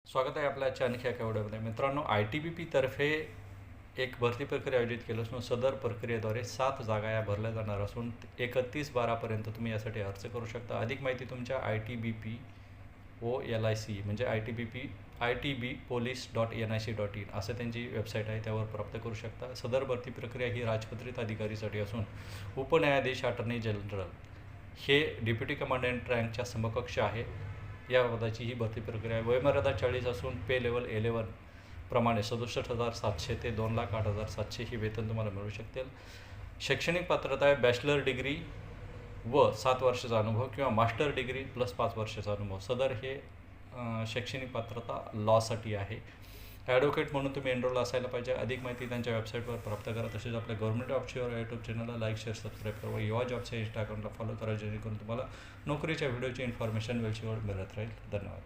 स्वागत आहे आपल्या आजच्या आणखी एका व्हिडिओमध्ये. मित्रांनो, ITBP तर्फे एक भरती प्रक्रिया आयोजित केली असून सदर प्रक्रियेद्वारे 7 जागा या भरल्या जाणार असून 31/12 तुम्ही यासाठी अर्ज करू शकता. अधिक माहिती तुमच्या ITBPOLIC म्हणजे itbpolice.nic.in असं त्यांची वेबसाईट आहे, त्यावर प्राप्त करू शकता. सदर भरती प्रक्रिया ही राजपत्रित अधिकारीसाठी असून उपन्यायाधीश अटर्नी जनरल हे डेप्युटी कमांडंट रँकच्या समकक्ष आहे. या पदाची ही भरती प्रक्रिया आहे. वयमर्यादा 40 असून पे लेवल 11 प्रमाणे 67,700 ते 2,08,700 ही वेतन तुम्हाला मिळू शकते. शैक्षणिक पात्रता आहे बॅचलर डिग्री व 7 वर्षाचा अनुभव किंवा मास्टर डिग्री प्लस 5 वर्षाचा अनुभव. सदर हे शैक्षणिक पात्रता लॉसाठी आहे. ॲडव्होकेट म्हणून तुम्ही एनरोल असायला पाहिजे. अधिक माहिती त्यांच्या वेबसाईटवर प्राप्त करा. तसेच आपल्या गव्हर्नमेंट जॉबच्या यूट्यूब चॅनलला लाईक, शेअर, सबस्क्राईब करा. युवा जॉबच्या इंस्टा अकाउंटला फॉलो करा, जेणेकरून तुम्हाला नोकरीच्या व्हिडिओची इन्फॉर्मेशन वेळची वेळ मिळत राहील. धन्यवाद.